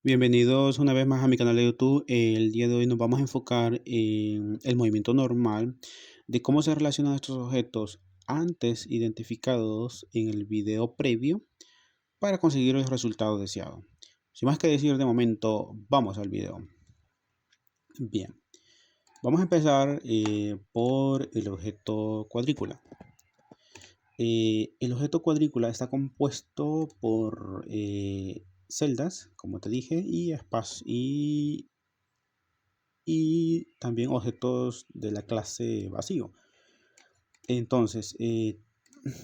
Bienvenidos una vez más a mi canal de YouTube. El día de hoy nos vamos a enfocar en el movimiento normal de cómo se relacionan estos objetos antes identificados en el video previo para conseguir el resultado deseado. Sin más que decir de momento, vamos al video. Bien, vamos a empezar por el objeto cuadrícula. El objeto cuadrícula está compuesto por celdas, como te dije, y espacio y también objetos de la clase vacío. Entonces,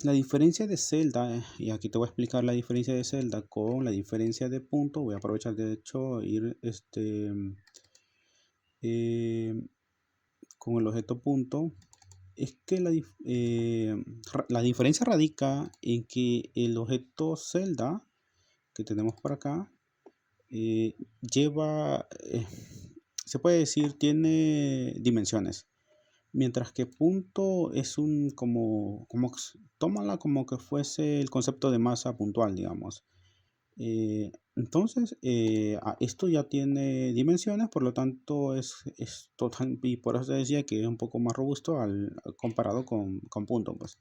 la diferencia de celda, y aquí te voy a explicar la diferencia de celda con la diferencia de punto. Voy a aprovechar de hecho ir eh, con el objeto punto. Es que la diferencia radica en que el objeto celda que tenemos por acá lleva, se puede decir, tiene dimensiones. Mientras que punto es tómala como que fuese el concepto de masa puntual, digamos. Entonces, esto ya tiene dimensiones, por lo tanto es total, y por eso decía que es un poco más robusto comparado con punto, pues.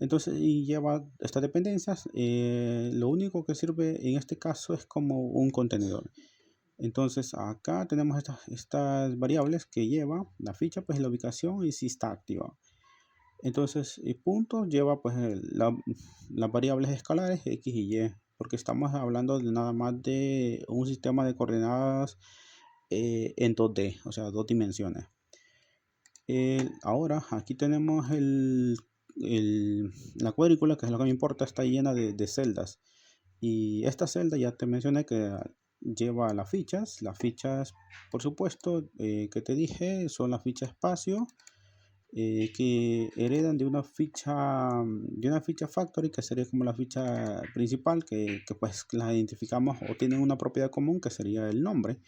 Entonces, y lleva estas dependencias. Lo único que sirve en este caso es como un contenedor. Entonces acá tenemos estas variables que lleva la ficha, pues la ubicación y si está activa. Entonces y punto lleva pues las variables escalares x y y, porque estamos hablando de nada más de un sistema de coordenadas en 2D, o sea, dos dimensiones. Ahora aquí tenemos la cuadrícula, que es lo que me importa, está llena de celdas. Y esta celda ya te mencioné que lleva las fichas. Las fichas, por supuesto, que te dije, son las fichas espacio, que heredan de una ficha factory, que sería como la ficha principal, que pues la identificamos o tienen una propiedad común, que sería el nombre.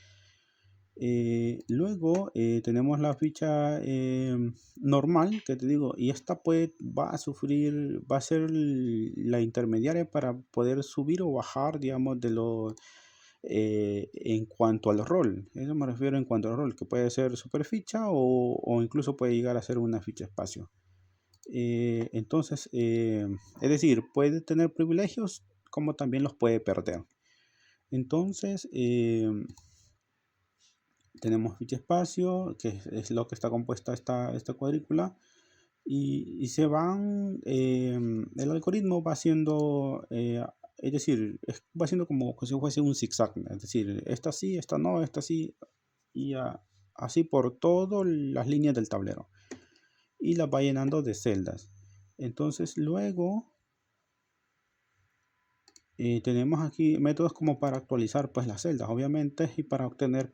Luego tenemos la ficha normal, que te digo, y esta pues va a ser la intermediaria para poder subir o bajar, digamos, en cuanto al rol. Eso me refiero en cuanto al rol, que puede ser superficha o incluso puede llegar a ser una ficha espacio. Entonces, es decir, puede tener privilegios como también los puede perder. Entonces, tenemos ficha espacio, que es lo que está compuesta esta cuadrícula, y se van, el algoritmo va haciendo, es decir, va haciendo como si fuese un zigzag, es decir, esta sí, esta no, esta sí, y así por todas las líneas del tablero, y las va llenando de celdas. Entonces luego tenemos aquí métodos como para actualizar pues las celdas, obviamente, y para obtener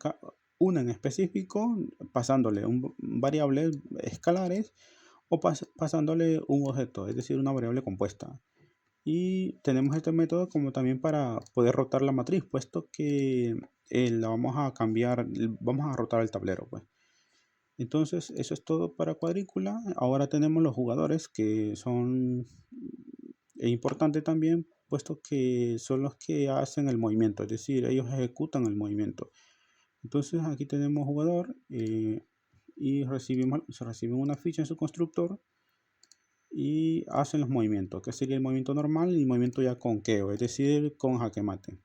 una en específico, pasándole variables escalares o pasándole un objeto, es decir, una variable compuesta. Y tenemos este método como también para poder rotar la matriz, puesto que la vamos a cambiar, vamos a rotar el tablero, pues. Entonces, eso es todo para cuadrícula. Ahora tenemos los jugadores, que son importantes también, puesto que son los que hacen el movimiento, es decir, ellos ejecutan el movimiento. Entonces, aquí tenemos jugador y se recibe una ficha en su constructor y hacen los movimientos, que sería el movimiento normal y el movimiento ya con queo, es decir, con jaque mate.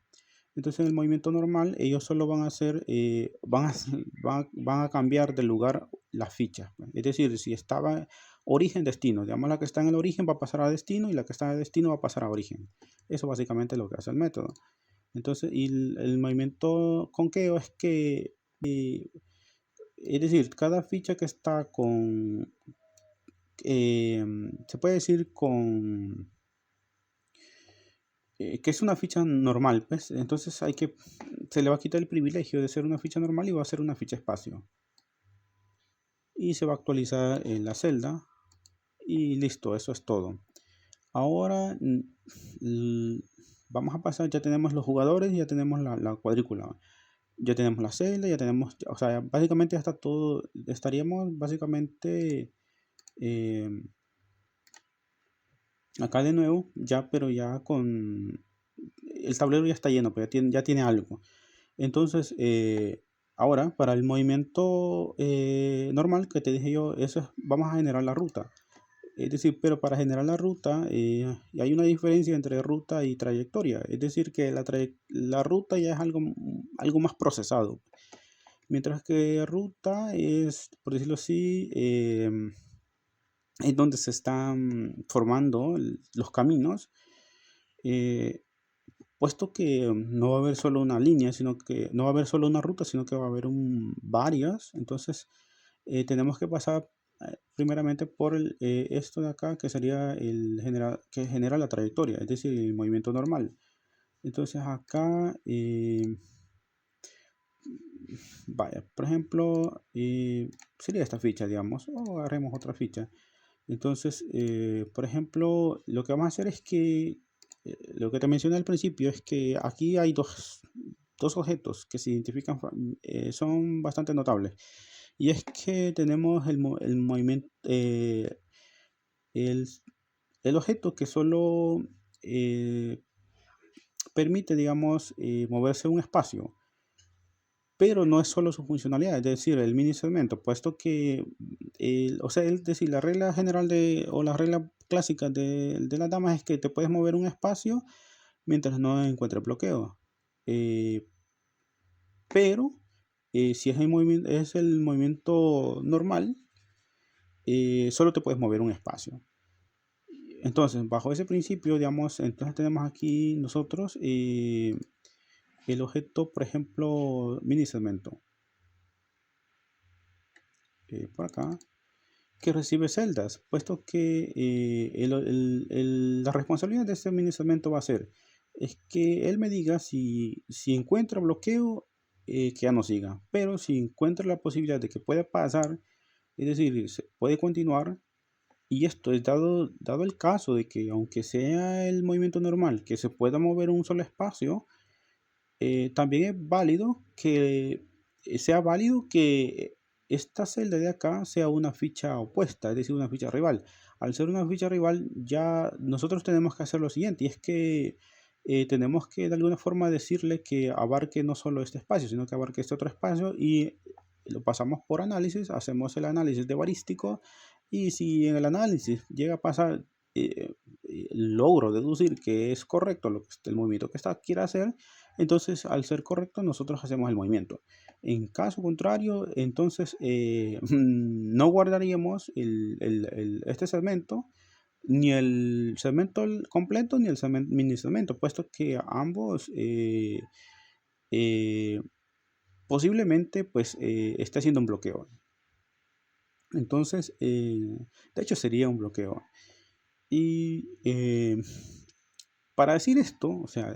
Entonces en el movimiento normal ellos solo van a hacer, van a cambiar de lugar las fichas. Es decir, si estaba origen, destino, digamos, la que está en el origen va a pasar a destino y la que está en el destino va a pasar a origen. Eso básicamente es lo que hace el método. Entonces, y el movimiento conqueo es que, es decir, cada ficha que está se puede decir que es una ficha normal, pues. Entonces se le va a quitar el privilegio de ser una ficha normal y va a ser una ficha espacio. Y se va a actualizar en la celda y listo, eso es todo. Ahora vamos a pasar, ya tenemos los jugadores, ya tenemos la cuadrícula, ya tenemos la celda, ya tenemos, o sea, básicamente ya está todo, estaríamos básicamente eh, acá de nuevo, ya, pero ya con el tablero ya está lleno, pero ya tiene algo. Entonces, ahora para el movimiento normal que te dije yo, vamos a generar la ruta. Es decir, pero para generar la ruta hay una diferencia entre ruta y trayectoria. Es decir, que la ruta ya es algo más procesado. Mientras que ruta es, por decirlo así, es donde se están formando los caminos, eh, puesto que no va a haber solo una línea, sino que no va a haber solo una ruta, sino que va a haber varias. Entonces, tenemos que pasar primeramente por esto de acá, que sería que genera la trayectoria, es decir, el movimiento normal. Entonces, acá, vaya, por ejemplo, sería esta ficha, digamos, o agarremos otra ficha. Entonces, por ejemplo, lo que vamos a hacer es que, lo que te mencioné al principio, es que aquí hay dos objetos que se identifican, son bastante notables. Y es que tenemos el movimiento, el, el objeto que solo permite, digamos, moverse un espacio, pero no es solo su funcionalidad, es decir, el mini segmento, puesto que, o sea, es decir, la regla general o la regla clásica de las damas es que te puedes mover un espacio mientras no encuentres bloqueo. Pero si es el movimiento normal, solo te puedes mover un espacio. Entonces, bajo ese principio, digamos, entonces tenemos aquí nosotros el objeto, por ejemplo, mini segmento. Por acá, que recibe celdas, puesto que la responsabilidad de este mini segmento va a ser es que él me diga si encuentra bloqueo, que ya no siga, pero si encuentra la posibilidad de que pueda pasar, es decir, se puede continuar. Y esto es dado el caso de que aunque sea el movimiento normal, que se pueda mover un solo espacio, también es válido que sea válido que esta celda de acá sea una ficha opuesta, es decir, una ficha rival. Al ser una ficha rival, ya nosotros tenemos que hacer lo siguiente, y es que tenemos que de alguna forma decirle que abarque no solo este espacio, sino que abarque este otro espacio, y lo pasamos por análisis, hacemos el análisis de barístico, y si en el análisis llega a pasar, logro deducir que es correcto el movimiento que quiere hacer, entonces al ser correcto nosotros hacemos el movimiento. En caso contrario, entonces no guardaríamos este segmento, ni el segmento completo, ni el mini segmento, puesto que ambos eh, posiblemente pues esté haciendo un bloqueo. Entonces, de hecho sería un bloqueo. Y para decir esto, o sea,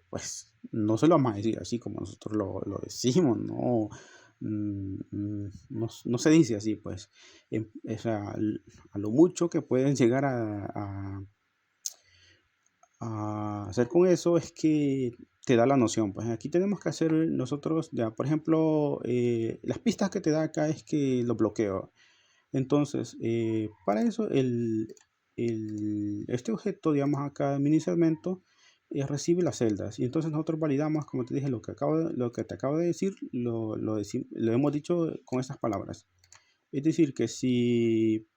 pues no se lo vamos a decir así como nosotros lo decimos, no, no se dice así, pues. O sea, a lo mucho que pueden llegar a hacer con eso es que te da la noción. Pues aquí tenemos que hacer nosotros, ya, por ejemplo, las pistas que te da acá es que lo bloqueo. Entonces, para eso, este objeto, digamos acá, mini segmento, recibe las celdas. Y entonces nosotros validamos, como te dije, lo que te acabo de decir, lo hemos dicho con estas palabras. Es decir, que si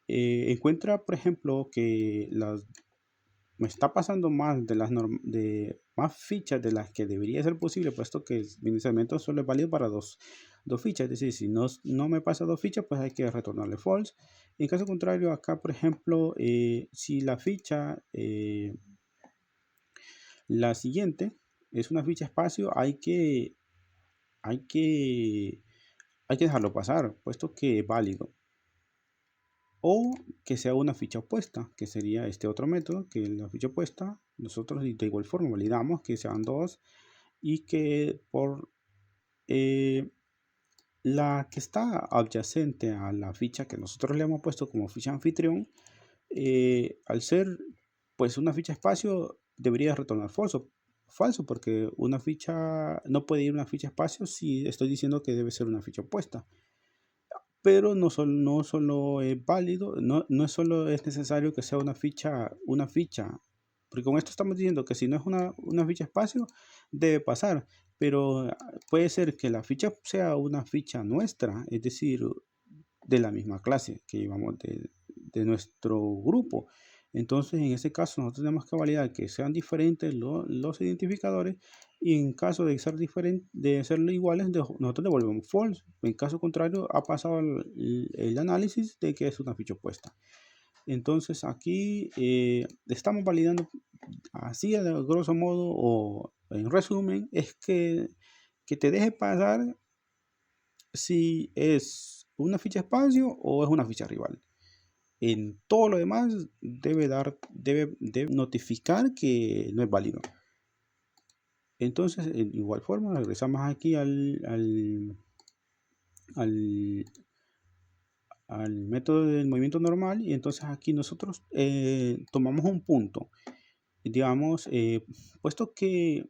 encuentra, por ejemplo, que me está pasando más de más fichas de las que debería ser posible, puesto que el mini segmento solo es válido para dos fichas. Es decir, si no me pasa dos fichas, pues hay que retornarle false. En caso contrario, acá, por ejemplo, si la ficha, la siguiente, es una ficha espacio, hay que, hay que dejarlo pasar, puesto que es válido. O que sea una ficha opuesta, que sería este otro método, que es la ficha opuesta. Nosotros de igual forma validamos que sean dos, y que por la que está adyacente a la ficha que nosotros le hemos puesto como ficha anfitrión, al ser pues una ficha espacio, debería retornar falso, porque una ficha no puede ir una ficha espacio si estoy diciendo que debe ser una ficha opuesta. Pero no solo es válido, no solo es necesario que sea una ficha porque con esto estamos diciendo que si no es una ficha espacio, debe pasar, pero puede ser que la ficha sea una ficha nuestra, es decir, de la misma clase que llevamos de nuestro grupo. Entonces, en ese caso, nosotros tenemos que validar que sean diferentes los identificadores y en caso de ser diferente, de ser iguales, nosotros devolvemos false. En caso contrario, ha pasado el análisis de que es una ficha opuesta. Entonces, aquí estamos validando así, a grosso modo, o en resumen, es que te deje pasar si es una ficha espacio o es una ficha rival. En todo lo demás debe notificar que no es válido. Entonces, en igual forma, regresamos aquí al método del movimiento normal y entonces aquí nosotros tomamos un punto. Digamos, puesto que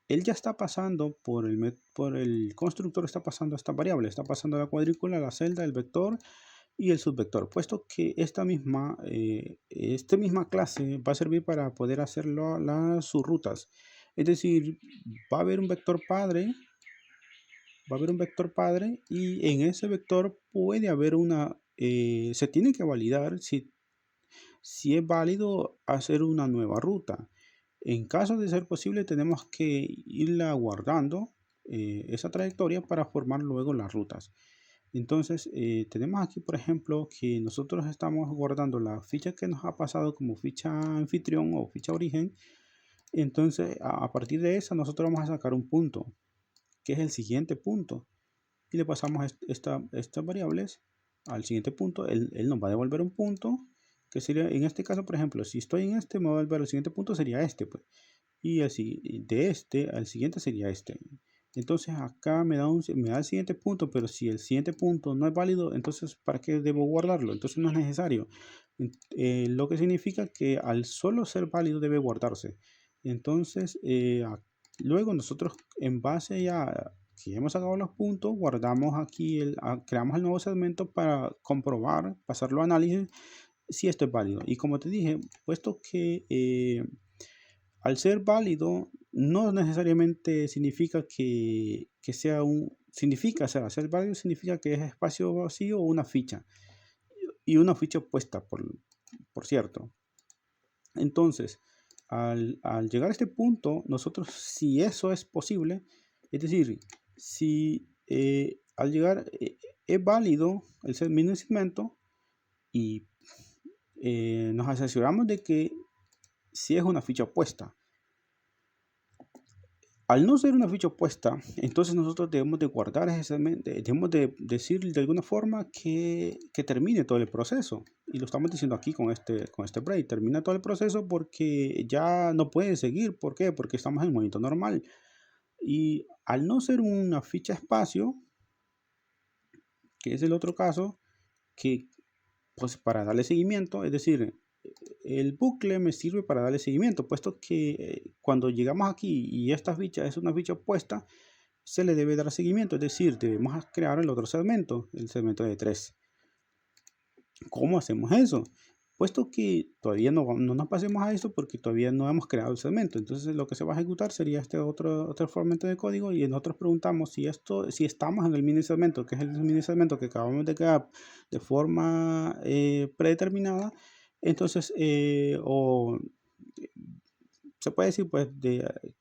él ya está pasando por el constructor, está pasando esta variable, está pasando la cuadrícula, la celda, el vector y el subvector, puesto que esta misma clase va a servir para poder hacer las subrutas. Es decir, va a haber un vector padre, y en ese vector puede haber se tiene que validar si es válido hacer una nueva ruta. En caso de ser posible, tenemos que irla guardando esa trayectoria para formar luego las rutas. Entonces, tenemos aquí, por ejemplo, que nosotros estamos guardando la ficha que nos ha pasado como ficha anfitrión o ficha origen. Entonces, a partir de esa, nosotros vamos a sacar un punto, que es el siguiente punto. Y le pasamos estas variables al siguiente punto. Él nos va a devolver un punto, que sería, en este caso, por ejemplo, si estoy en este, me va a devolver el siguiente punto, sería este, pues. Y así, de este al siguiente sería este. Entonces acá me da el siguiente punto, pero si el siguiente punto no es válido, entonces ¿para qué debo guardarlo? Entonces no es necesario. Lo que significa que al solo ser válido debe guardarse. Entonces, luego nosotros en base ya que hemos sacado los puntos, guardamos aquí, creamos el nuevo segmento para comprobar, pasarlo a análisis si esto es válido. Y como te dije, puesto que al ser válido, no necesariamente significa que sea significa, o sea, ser válido significa que es espacio vacío o una ficha. Y una ficha opuesta, por cierto. Entonces, al llegar a este punto, nosotros, si eso es posible, es decir, si al llegar es válido el mini segmento y nos aseguramos de que si es una ficha opuesta. Al no ser una ficha opuesta, entonces nosotros debemos de guardar ese segmento, debemos de decir de alguna forma que termine todo el proceso. Y lo estamos diciendo aquí con este break. Termina todo el proceso porque ya no puede seguir. ¿Por qué? Porque estamos en el movimiento normal. Y al no ser una ficha espacio, que es el otro caso, que pues para darle seguimiento, es decir, el bucle me sirve para darle seguimiento, puesto que cuando llegamos aquí y esta ficha es una ficha opuesta, se le debe dar seguimiento, es decir, debemos crear el otro segmento, el segmento de 3. ¿Cómo hacemos eso? Puesto que todavía no nos pasemos a esto porque todavía no hemos creado el segmento. Entonces lo que se va a ejecutar sería este otro fragmento de código y nosotros preguntamos si estamos en el mini segmento, que es el mini segmento que acabamos de crear de forma predeterminada. Entonces, o se puede decir pues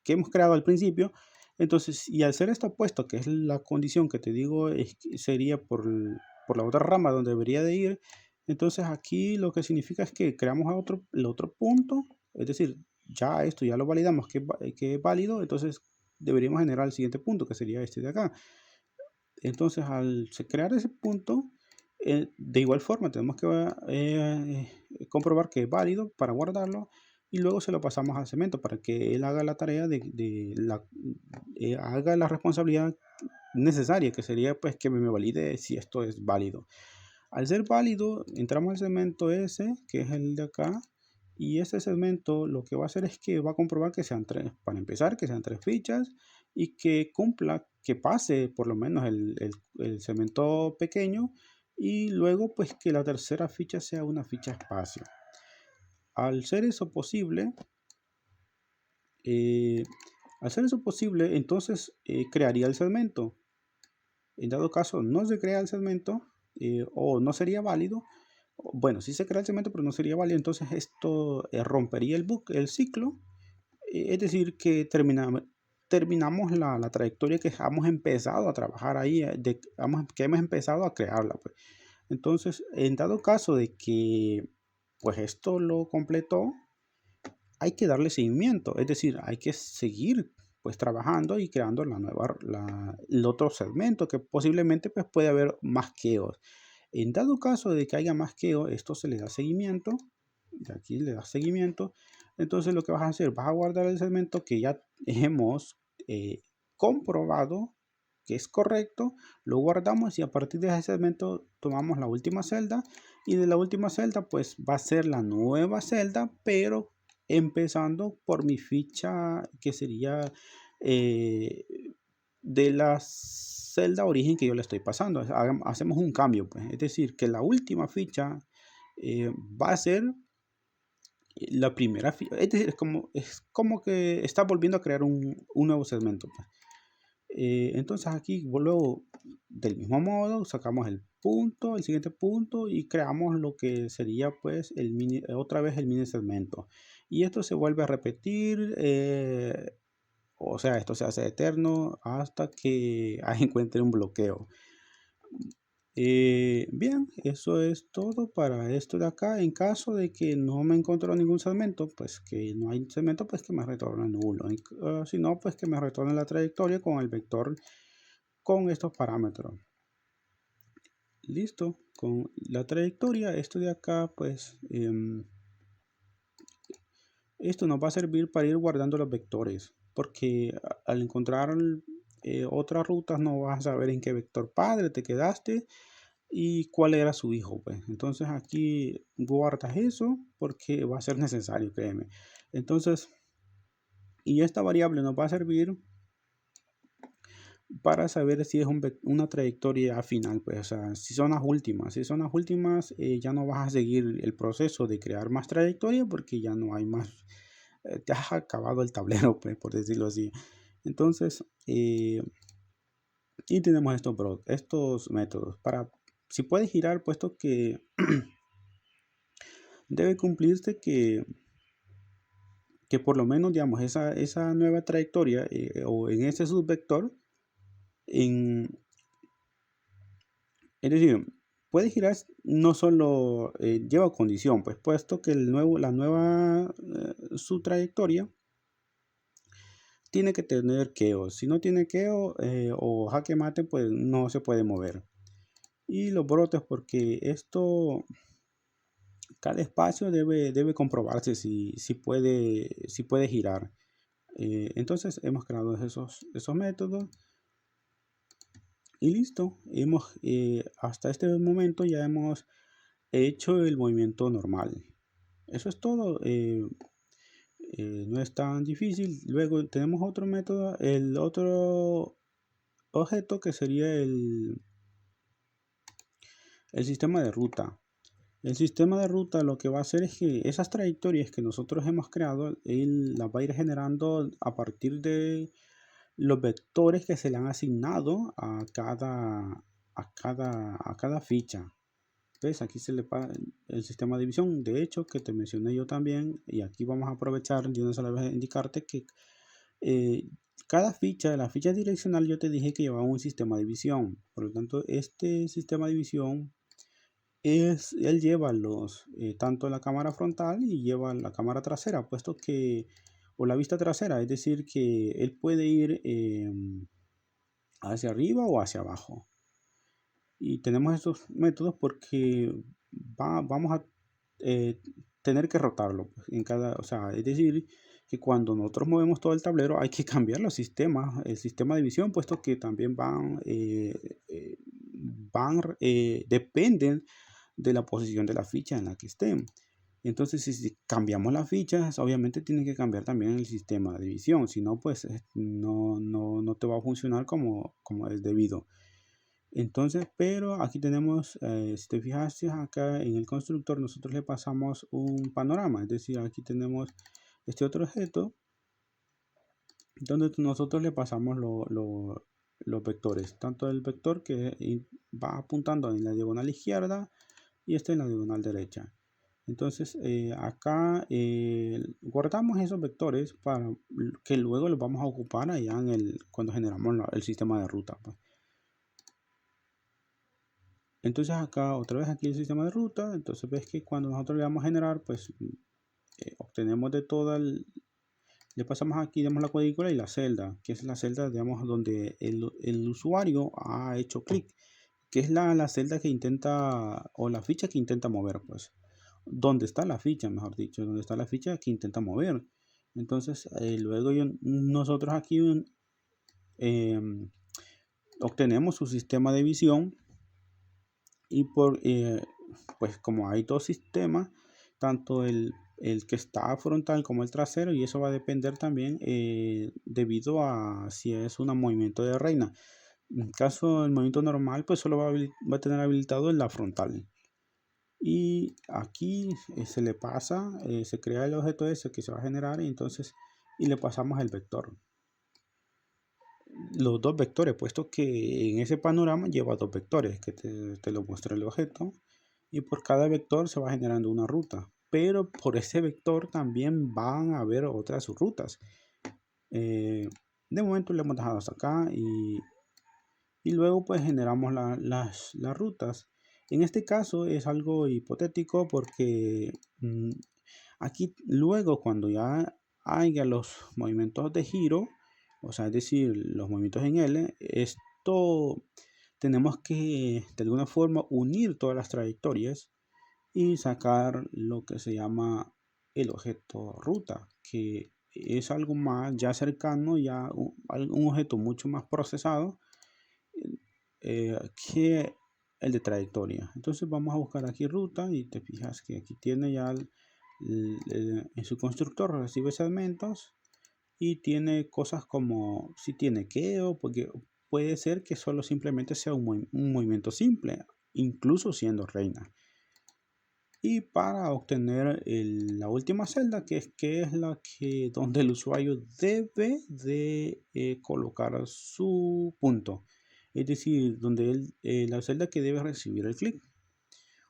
que hemos creado al principio. Entonces, y al ser esto opuesto, que es la condición que te digo, sería por la otra rama donde debería de ir. Entonces aquí lo que significa es que creamos el otro punto, es decir, ya esto ya lo validamos que es válido, entonces deberíamos generar el siguiente punto, que sería este de acá. Entonces al crear ese punto, de igual forma tenemos que comprobar que es válido para guardarlo y luego se lo pasamos al segmento para que él haga la tarea haga la responsabilidad necesaria, que sería pues que me valide si esto es válido. Al ser válido, entramos al segmento S, que es el de acá, y ese segmento lo que va a hacer es que va a comprobar que sean 3, para empezar, que sean 3 fichas y que cumpla, que pase por lo menos el segmento pequeño y luego pues que la tercera ficha sea una ficha espacio. Al ser eso posible, al ser eso posible, entonces crearía el segmento. En dado caso no se crea el segmento o no sería válido, bueno, sí se crea el segmento pero no sería válido, entonces esto rompería el ciclo, es decir, que terminamos la trayectoria que hemos empezado a trabajar ahí, que hemos empezado a crearla, pues. Entonces, en dado caso de que pues esto lo completó, hay que darle seguimiento, es decir, hay que seguir pues trabajando y creando el otro segmento que posiblemente pues puede haber más queos. En dado caso de que haya más queo, esto se le da seguimiento, de aquí le da seguimiento, entonces lo que vas a hacer, vas a guardar el segmento que ya hemos comprobado que es correcto, lo guardamos y a partir de ese segmento tomamos la última celda y de la última celda pues va a ser la nueva celda, pero empezando por mi ficha que sería eh, de la celda origen que yo le estoy pasando. Hacemos un cambio, pues. Es decir, que la última ficha va a ser la primera ficha. Es decir, es como que está volviendo a crear un nuevo segmento, pues. Entonces aquí luego del mismo modo sacamos el punto, el siguiente punto y creamos lo que sería pues otra vez el mini segmento. Y esto se vuelve a repetir. O sea, esto se hace eterno hasta que encuentre un bloqueo. Bien, eso es todo para esto de acá. En caso de que no me encontró ningún segmento, pues que no hay segmento, pues que me retorne nulo. Si no, pues que me retorne la trayectoria con el vector con estos parámetros. Listo, con la trayectoria, esto de acá, pues esto nos va a servir para ir guardando los vectores, porque al encontrar otras rutas no vas a saber en qué vector padre te quedaste y cuál era su hijo, pues. Entonces aquí guardas eso porque va a ser necesario, créeme. Entonces, y esta variable nos va a servir para saber si es una trayectoria final, pues, o sea, si son las últimas, ya no vas a seguir el proceso de crear más trayectoria porque ya no hay más, te has acabado el tablero, pues, por decirlo así. Entonces, y tenemos estos métodos para, si puedes girar, puesto que debe cumplirse que por lo menos, digamos, esa nueva trayectoria o en ese subvector, es decir, puede girar no solo lleva condición, pues puesto que la nueva su trayectoria tiene que tener keo. Si no tiene keo o jaque mate, pues no se puede mover. Y los brotes, porque cada espacio debe comprobarse si puede girar. Entonces hemos creado esos métodos. Y listo, hasta este momento ya hemos hecho el movimiento normal. Eso es todo, no es tan difícil. Luego tenemos otro método, el otro objeto que sería el sistema de ruta. El sistema de ruta lo que va a hacer es que esas trayectorias que nosotros hemos creado, él las va a ir generando a partir de los vectores que se le han asignado a cada ficha. ¿Ves? Aquí se le pasa el sistema de división, de hecho, que te mencioné yo también, y aquí vamos a aprovechar de una sola vez indicarte que eh, cada ficha, la ficha direccional, yo te dije que llevaba un sistema de división. Por lo tanto, este sistema de división él lleva tanto la cámara frontal y lleva la cámara trasera, puesto que, o la vista trasera, es decir, que él puede ir hacia arriba o hacia abajo. Y tenemos estos métodos porque vamos a tener que rotarlo pues, o sea, es decir, que cuando nosotros movemos todo el tablero hay que cambiar el sistema de visión, puesto que también dependen de la posición de la ficha en la que estén. Entonces, si cambiamos las fichas, obviamente tiene que cambiar también el sistema de visión, si no, pues no te va a funcionar como es debido. Entonces, pero aquí tenemos, si te fijas acá en el constructor, nosotros le pasamos un panorama, es decir, aquí tenemos este otro objeto donde nosotros le pasamos los vectores, tanto el vector que va apuntando en la diagonal izquierda y este en la diagonal derecha. Entonces acá guardamos esos vectores para que luego los vamos a ocupar allá cuando generamos el sistema de ruta, pues. Entonces acá otra vez aquí el sistema de ruta. Entonces ves que cuando nosotros le vamos a generar, pues obtenemos de toda le pasamos aquí, digamos, la cuadrícula y la celda, que es la celda, digamos, donde el usuario ha hecho clic, que es la celda que intenta, o la ficha que intenta mover, pues. Donde está la ficha, mejor dicho, donde está la ficha que intenta mover. Entonces, luego nosotros aquí em, obtenemos su sistema de visión y pues como hay dos sistemas, tanto el que está frontal como el trasero, y eso va a depender también debido a si es un movimiento de reina. En caso del movimiento normal, pues solo va a tener habilitado en la frontal. Y aquí se le pasa, se crea el objeto ese que se va a generar y le pasamos el vector. Los dos vectores, puesto que en ese panorama lleva dos vectores que te lo muestra el objeto, y por cada vector se va generando una ruta, pero por ese vector también van a haber otras rutas. De momento le hemos dejado hasta acá y luego pues generamos las rutas. En este caso es algo hipotético porque aquí luego cuando ya haya los movimientos de giro, o sea, es decir, los movimientos en L, esto tenemos que de alguna forma unir todas las trayectorias y sacar lo que se llama el objeto ruta, que es algo más ya cercano, ya un objeto mucho más procesado que el de trayectoria. Entonces vamos a buscar aquí ruta y te fijas que aquí tiene ya en su constructor recibe segmentos y tiene cosas como si tiene queo, porque puede ser que solo simplemente sea un movimiento simple, incluso siendo reina. Y para obtener la última celda, que es la que donde el usuario debe de colocar su punto, es decir, donde la celda que debe recibir el clic,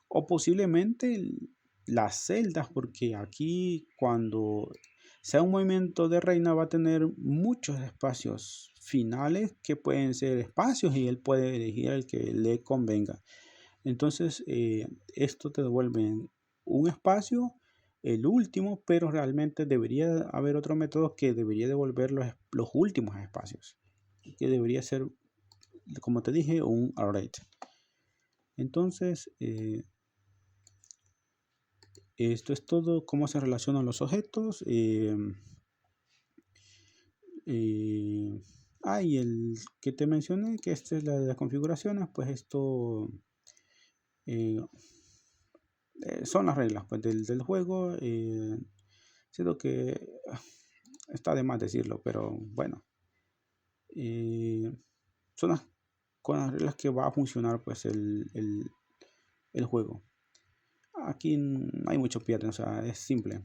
o posiblemente las celdas, porque aquí cuando sea un movimiento de reina va a tener muchos espacios finales que pueden ser espacios y él puede elegir el que le convenga. Entonces, esto te devuelve un espacio, el último, pero realmente debería haber otro método que debería devolver los últimos espacios, que debería ser, como te dije, un array. Entonces, esto es todo, cómo se relacionan los objetos. Y el que te mencioné, que esta es la de las configuraciones, pues esto eh, son las reglas pues, del juego. Siento que está de más decirlo, pero bueno, son con las reglas que va a funcionar pues el juego. Aquí no hay mucho pierde, o sea, es simple.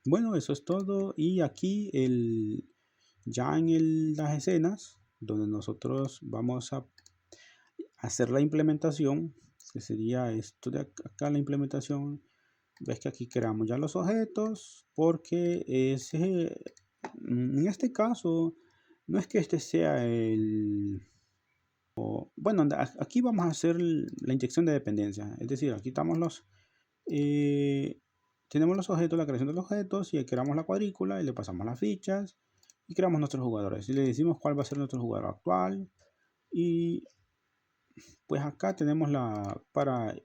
Bueno, eso es todo. Y aquí ya en las escenas donde nosotros vamos a hacer la implementación, que sería esto de acá, la implementación. Ves que aquí creamos ya los objetos porque en este caso no es que este sea bueno, aquí vamos a hacer la inyección de dependencia, es decir, aquí estamos eh, tenemos los objetos, la creación de los objetos y creamos la cuadrícula y le pasamos las fichas y creamos nuestros jugadores y le decimos cuál va a ser nuestro jugador actual. Y pues acá tenemos para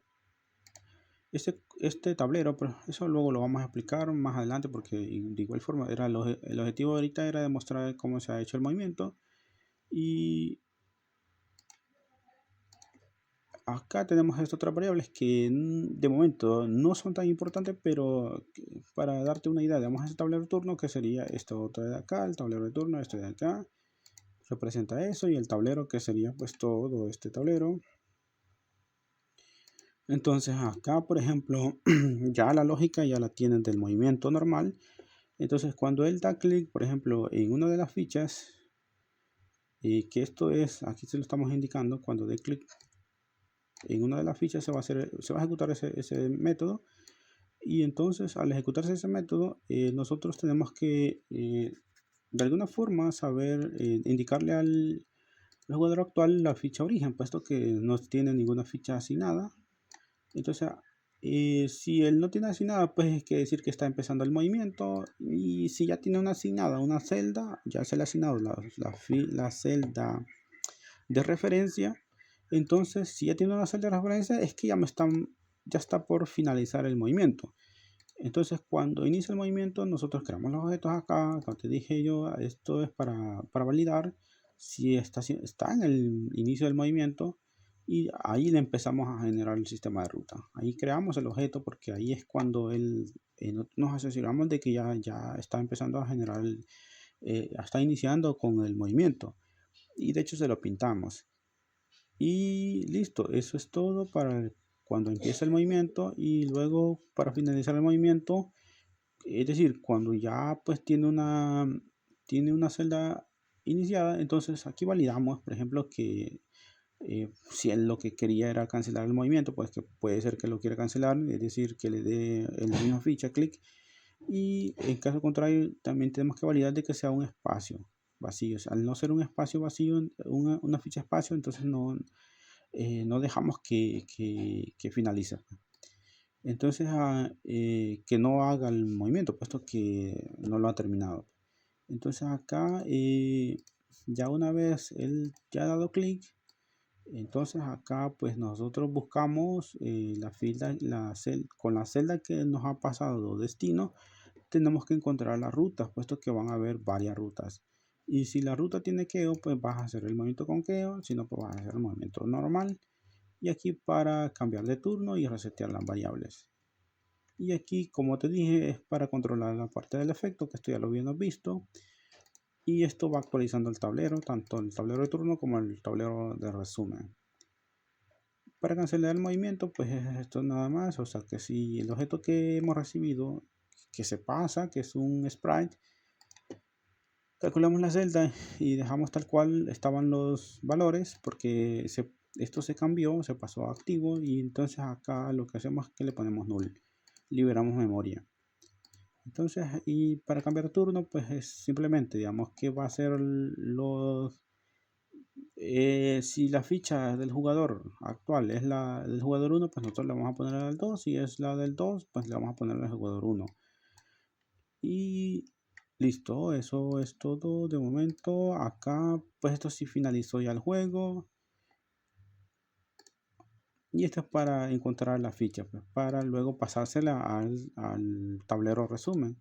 este tablero, pero eso luego lo vamos a explicar más adelante porque de igual forma el objetivo ahorita era demostrar cómo se ha hecho el movimiento. Y acá tenemos estas otras variables que de momento no son tan importantes, pero para darte una idea, damos ese tablero de turno que sería esto otro de acá, el tablero de turno, este de acá, representa eso, y el tablero que sería pues todo este tablero. Entonces acá, por ejemplo, ya la lógica ya la tienen del movimiento normal. Entonces cuando él da clic, por ejemplo, en una de las fichas, que esto es, aquí se lo estamos indicando, cuando dé clic en una de las fichas se va a ejecutar ese método. Y entonces al ejecutarse ese método, nosotros tenemos que de alguna forma saber indicarle al jugador actual la ficha origen, puesto que no tiene ninguna ficha asignada. Entonces, si él no tiene asignada, pues es que decir que está empezando el movimiento. Y si ya tiene una asignada, una celda, ya se le ha asignado la celda de referencia. Entonces, si ya tiene una celda de referencia, es que ya está por finalizar el movimiento. Entonces, cuando inicia el movimiento, nosotros creamos los objetos acá. Como te dije yo, esto es para validar si está en el inicio del movimiento. Y ahí le empezamos a generar el sistema de ruta. Ahí creamos el objeto porque ahí es cuando nos aseguramos de que ya está empezando a generar, está iniciando con el movimiento. Y de hecho se lo pintamos. Y listo, eso es todo para cuando empieza el movimiento. Y luego para finalizar el movimiento, es decir, cuando ya pues tiene una celda iniciada, entonces aquí validamos, por ejemplo, que si él lo que quería era cancelar el movimiento, pues que puede ser que lo quiera cancelar, es decir, que le dé en la misma ficha clic. Y en caso contrario, también tenemos que validar de que sea un espacio vacío. O sea, al no ser un espacio vacío, una ficha espacio, entonces no dejamos que finalice. Entonces, que no haga el movimiento, puesto que no lo ha terminado. Entonces acá, ya una vez él ya ha dado clic, entonces acá pues nosotros buscamos con la celda que nos ha pasado destino, tenemos que encontrar las rutas, puesto que van a haber varias rutas. Y si la ruta tiene queo, pues vas a hacer el movimiento con queo, si no, pues vas a hacer el movimiento normal. Y aquí para cambiar de turno y resetear las variables. Y aquí, como te dije, es para controlar la parte del efecto, que esto ya lo habíamos visto. Y esto va actualizando el tablero, tanto el tablero de turno como el tablero de resumen. Para cancelar el movimiento, pues es esto nada más. O sea que si el objeto que hemos recibido, que se pasa, que es un sprite, calculamos la celda y dejamos tal cual estaban los valores, porque esto se cambió, se pasó a activo. Y entonces acá lo que hacemos es que le ponemos null, liberamos memoria. Entonces, y para cambiar de turno, pues es simplemente, digamos, que va a ser si la ficha del jugador actual es la del jugador 1, pues nosotros le vamos a poner al 2. Si es la del 2, pues le vamos a poner al jugador 1. Y listo, eso es todo de momento. Acá, pues esto sí finalizó ya el juego. Y esto es para encontrar la ficha, pues, para luego pasársela al tablero resumen.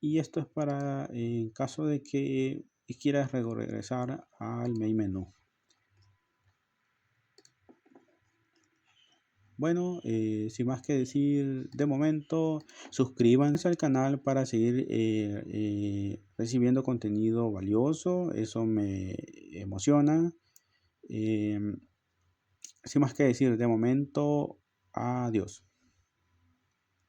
Y esto es para en caso de que quieras regresar al main menú. Bueno, sin más que decir de momento, suscríbanse al canal para seguir recibiendo contenido valioso. Eso me emociona. Sin más que decir de momento, adiós.